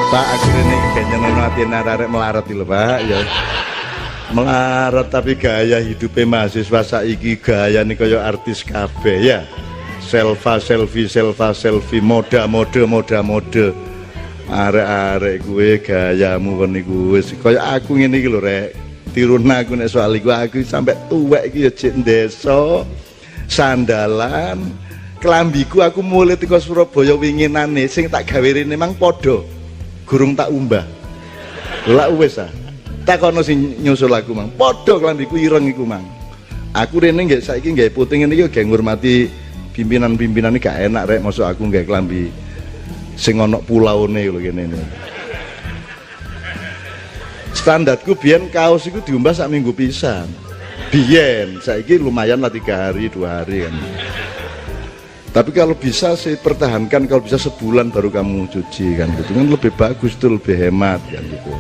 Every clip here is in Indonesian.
Pak, akhirnya kayaknya nonton arek melarat lho Pak ya. Melarat tapi gaya hidupnya mahasiswa saiki gaya nih kayak artis kabeh ya. Selfie, moda. Arek-arek gue gayamu kon niku wis kaya aku ngene iki lho rek. Tiruna aku nek soal iku aku sampai tuwek iki ya jek desa. Sandalan, kelambiku aku mulai teko Surabaya winginane sing tak gawe rene mang padha. Gurung tak umbah. Lah wis ah. Takono sing nyusul aku mang. Padha kelambiku ireng iku mang. Aku rene nggih saiki nggih puting ngene iki nggih ngurmati pimpinan-pimpinan iki gak enak rek masuk aku nggih kelambi sing ana pulaune lho kene. Standarku biyen kaos iku diumbah sak minggu pisan. Biyen, saiki lumayan lah 3 hari 2 hari kan. Tapi kalau bisa sih pertahankan, kalau bisa sebulan baru kamu cuci kan gitu kan lebih bagus tuh, lebih hemat kan gitu.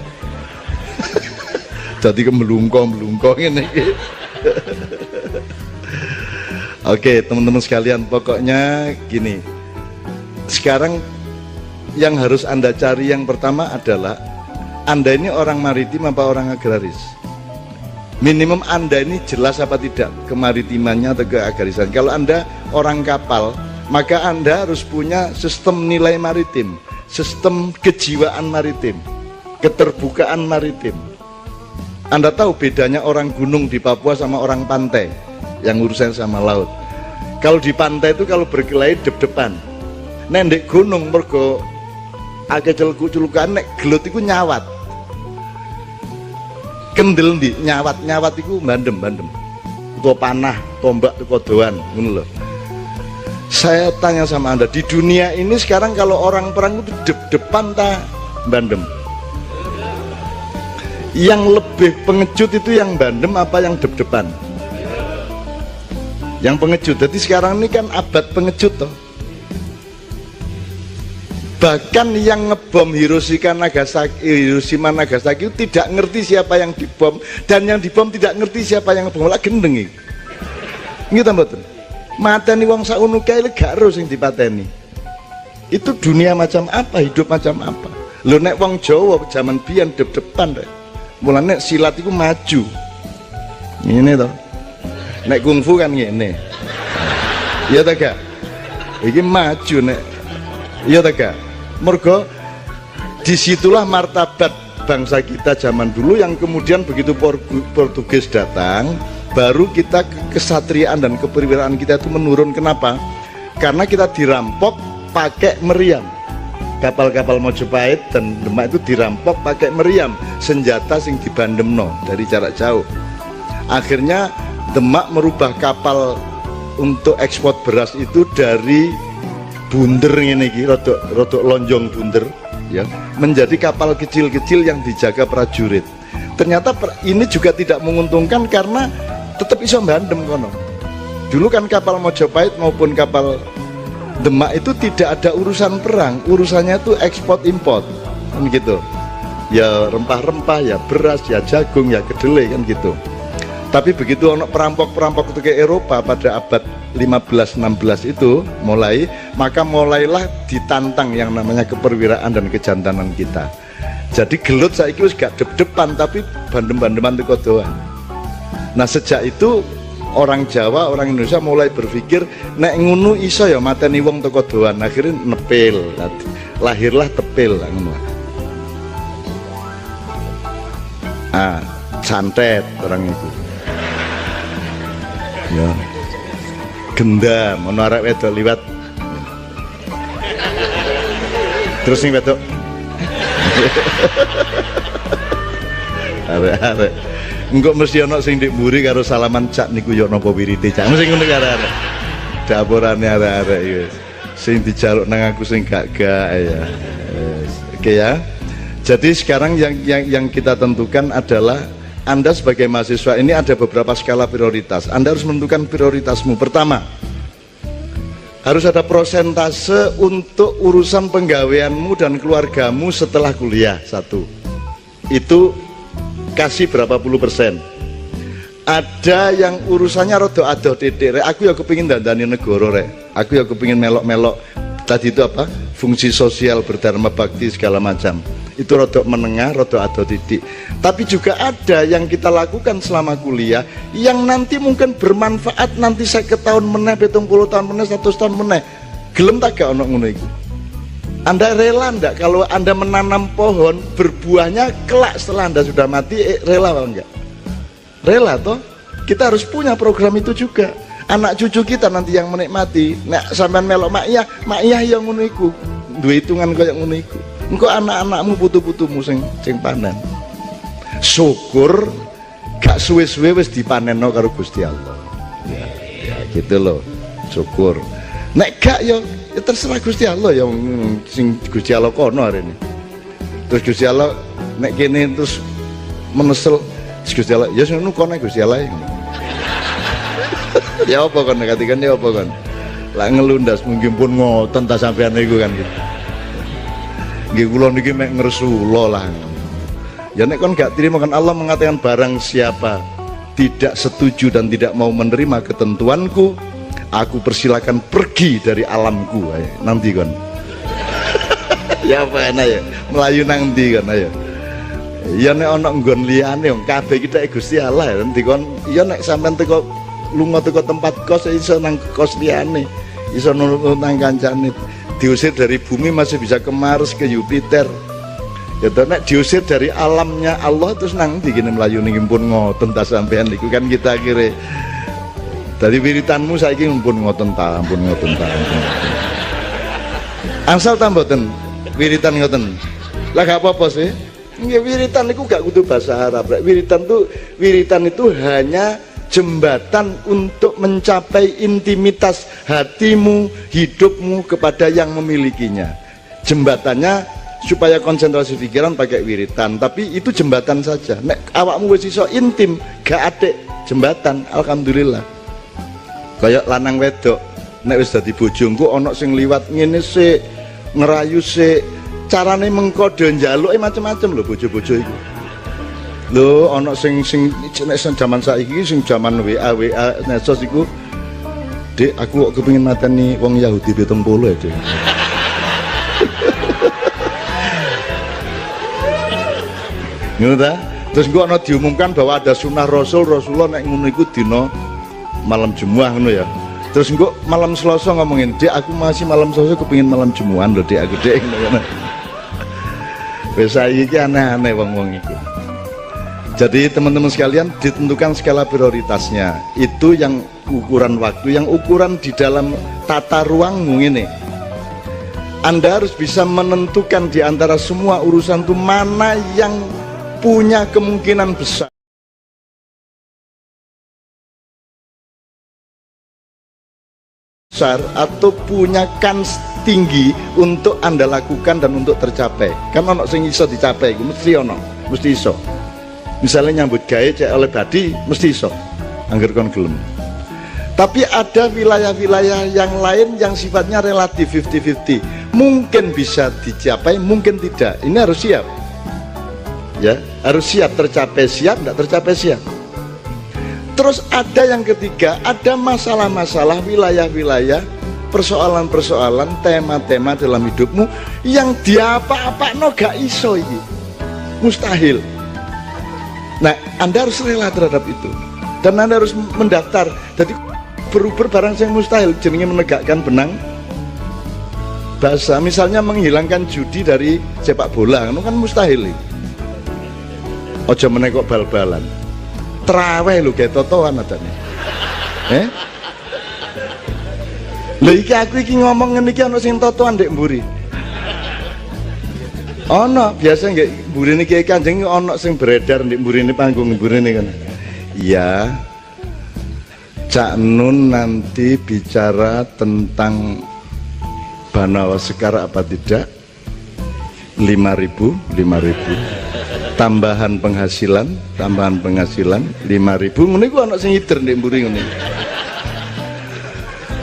Jadi melungkong ini. Oke teman-teman sekalian, pokoknya gini. Sekarang yang harus Anda cari yang pertama adalah Anda ini orang maritim apa orang agraris. Minimum Anda ini jelas apa tidak kemaritimannya atau keagrarisan. Kalau Anda orang kapal, maka Anda harus punya sistem nilai maritim, sistem kejiwaan maritim, keterbukaan maritim. Anda tahu bedanya orang gunung di Papua sama orang pantai yang urusan sama laut. Kalau di pantai itu kalau berkelahi dep-depan. Nendek gunung mergo agak celuk-celukan nek gelut iku nyawat. Kendel ndi nyawat iku bandem utawa panah tombak teko doan ngono lho. Saya tanya sama Anda, di dunia ini sekarang kalau orang perang itu dep-depan ta bandem? Yang lebih pengecut itu yang bandem apa yang dep-depan? Yang pengecut. Jadi sekarang ini kan abad pengecut toh. Bahkan yang ngebom Hiroshima Nagasaki itu tidak ngerti siapa yang dibom, dan yang dibom tidak ngerti siapa yang ngebom. Lah gendeng iki. Nggih mboten. Mateni wong sakmono kae gak ero sing dipateni. Itu dunia macam apa, hidup macam apa? Lho nek wong Jawa zaman biyen dep-depan rek. Mulane silat iku maju. Ngene to. Nek kungfu kan ngene. Iya ta gak? Iki maju nek. Iya ta gak? Mergo disitulah martabat bangsa kita zaman dulu yang kemudian begitu Portugis datang baru kita kesatriaan dan keperwiraan kita itu menurun. Kenapa? Karena kita dirampok pakai meriam. Kapal-kapal Mojopahit dan Demak itu dirampok pakai meriam, senjata sing dibandemno dari jarak jauh. Akhirnya Demak merubah kapal untuk ekspor beras itu dari bunder ini rodok lonjong bunder ya menjadi kapal kecil-kecil yang dijaga prajurit. Ternyata ini juga tidak menguntungkan karena tetap iso bandem kono. Dulu kan kapal Mojopahit maupun kapal Demak itu tidak ada urusan perang, urusannya itu ekspor import kan gitu. Ya rempah-rempah, ya beras, ya jagung, ya kedelai kan gitu. Tapi begitu ono perampok-perampok itu ke Eropa pada abad 15-16 itu maka mulailah ditantang yang namanya keperwiraan dan kejantanan kita. Jadi gelut saiki wis gak dep-depan tapi bandem-bandeman teko doan. Nah sejak itu orang Jawa, orang Indonesia mulai berpikir nek ngono iso ya mateni wong teko doan. Akhirnya nepil. Lahirlah tepil ngono. Santet orang itu. Ya. Gendam, ono arek wedok liwat. Terus ning wedok. Arek-arek. Engko mesti ono sing ndek mburi karo salaman cak niku yo napa wirite cak. Mesti ngono arek-arek. Dapurane arek-arek iki wis. Sing dijaluk nang aku sing gak ya. Oke ya. Jadi sekarang yang kita tentukan adalah Anda sebagai mahasiswa ini ada beberapa skala prioritas. Anda harus menentukan prioritasmu. Pertama, harus ada prosentase untuk urusan penggaweanmu dan keluargamu setelah kuliah. 1. Itu kasih berapa puluh persen. Ada yang urusannya rodo adoh titik. Aku ya kepingin dandani negara rek. Aku ya kepingin melok-melok. Tadi itu apa? fungsi sosial, berdharma bakti segala macam. Itu rodok menengah, rodok atau titik. Tapi juga ada yang kita lakukan selama kuliah yang nanti mungkin bermanfaat nanti 50 tahun meneh, 70 tahun meneh, 100 tahun meneh. Gelem tak gak ono ngono iku? Anda rela enggak kalau Anda menanam pohon berbuahnya kelak setelah Anda sudah mati, rela apa enggak? Rela toh? Kita harus punya program itu juga. Anak cucu kita nanti yang menikmati. Nek sampean melok mak iya yang ngono iku. Duwe hitungan koyo ngono iku. Engko anak-anakmu putu-putumu sing panen. Syukur gak suwe-suwe wis dipanenno karo Gusti Allah. Ya gitu loh. Syukur. Nek gak ya terserah Gusti Allah yang sing Gusti Allah kono hari ini. Terus Gusti Allah nek kene terus menesel Gusti Allah ya ngono kono Gusti Allah ini. Ya apa kon katikan ya apa kon? Lah ngelundas mungkin pun ngoten ta sampean niku kan gitu. Nggih kula niki mek ngresula lah. Ya nek kon gak terima kan Allah mengatakan barang siapa tidak setuju dan tidak mau menerima ketentuanku, aku persilakan pergi dari alamku. Ayo, nanti kon. Ya apa enak ya? Melayu nang ndi kon ayo. Ya nek ana nggon liyane wong kabeh kita Gusti Allah ya nanti kon. Ya nek sampean teko lunga teko tempat kos iso nang kos liyane. Iso nurut nang kancane. Diusir dari bumi masih bisa ke Mars, ke Jupiter. Ya nek diusir dari alamnya Allah terus nang ndi kene mlayu niki pun ngoten ta sampean niku kan kita kira. Dari wiritanmu saiki pun ngoten ta, pun ngoten ta. Angsal ta mboten wiritan ngoten. Lah gak apa-apa sih. Nggih wiritan niku gak kudu bahasa Arab. Wiritan itu hanya jembatan untuk mencapai intimitas hatimu, hidupmu kepada yang memilikinya. Jembatannya supaya konsentrasi pikiran pakai wiritan, tapi itu jembatan saja. Nek awakmu wis iso intim, gak adek jembatan, alhamdulillah. Kayak lanang wedok, nek wis dadi bojoku ana sing liwat ngene sik, ngerayu sik, carane mengkode njaluke macam-macam lho bojo-bojo iku. Lho ana sing nek zaman saiki sing zaman WA medsos iku, Dik aku kok kepengin mateni wong Yahudi 70 ya, Dik. Ngono ta? Terus gua ana diumumkan bahwa ada sunnah Rasulullah nek ngono iku dina malam Jumat ngono ya. Terus gua malam Selasa ngomongin, "Dik aku masih malam Selasa kepengin malam Jumat lho, Dik aku Dik." Ngono. Wis saiki aneh-aneh wong-wong iku. Jadi teman-teman sekalian ditentukan skala prioritasnya. Itu yang ukuran waktu, yang ukuran di dalam tata ruangmu ini. Anda harus bisa menentukan di antara semua urusan itu mana yang punya kemungkinan besar atau punya kans tinggi untuk Anda lakukan dan untuk tercapai. Kan ono sing iso dicapai, mesti ono, mesti iso. Misalnya nyambut gawe cek oleh badi mesti iso angger kon gelem. Tapi ada wilayah-wilayah yang lain yang sifatnya relatif 50-50. Mungkin bisa dicapai, mungkin tidak. Ini harus siap. Ya, harus siap, tercapai siap, tidak tercapai siap. Terus ada yang ketiga, ada masalah-masalah wilayah-wilayah, persoalan-persoalan, tema-tema dalam hidupmu yang diapa-apakno gak iso iki. Mustahil. Nah, Anda harus rela terhadap itu dan Anda harus mendaftar. Jadi berubah barang yang mustahil, jenenge menegakkan benang basah. Misalnya menghilangkan judi dari sepak bola, itu kan mustahil. Ojo menekok bal-balan. Terawih lho kayak totoan adane. Lha iki aku iki ngomong ngene iki ana sing totoan ndek mburi. Ono biasa nggak mburine Kiai Kanjeng ono sing beredar di mburine panggung mburine kan. Iya. Cak Nun nanti bicara tentang Banawa Sekar apa tidak? 5.000 tambahan penghasilan 5.000 ngene iku ono sing ngider ndek mburi ngene.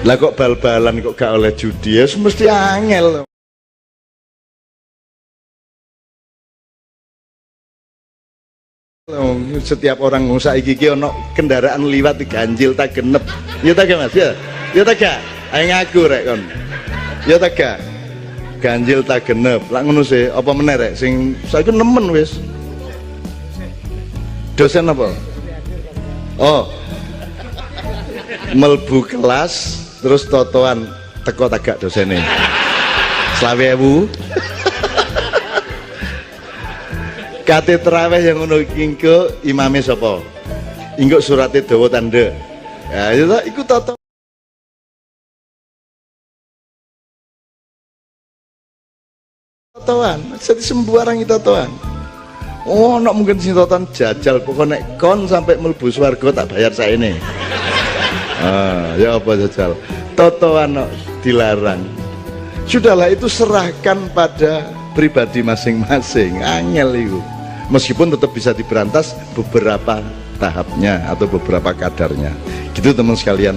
Lah kok bal-balan kok gak oleh judi ya mesti angel. Setiap orang saiki iki ono kendaraan liwat ganjil tak genep. Ya ta Mas ya. Ya ta gak? Ayo ngaku rek kon. Ya ta gak? ganjil tak genep lak ngono sih apa meneh rek sing saiki nemen wis dosen apa oh melbu kelas terus totoan teko tagak dosene 20.000 kate terawih yang ngono engko imame sapa engko surate dawa tanda ya iku toto totoan jadi sembarang itu totoan oh nak mungkin sing totoan jajal pokoknya nek kon sampai mlebu swarga tak bayar saene ya apa jajal totoan no, dilarang sudahlah itu serahkan pada pribadi masing-masing angel itu meskipun tetap bisa diberantas beberapa tahapnya atau beberapa kadarnya gitu teman sekalian.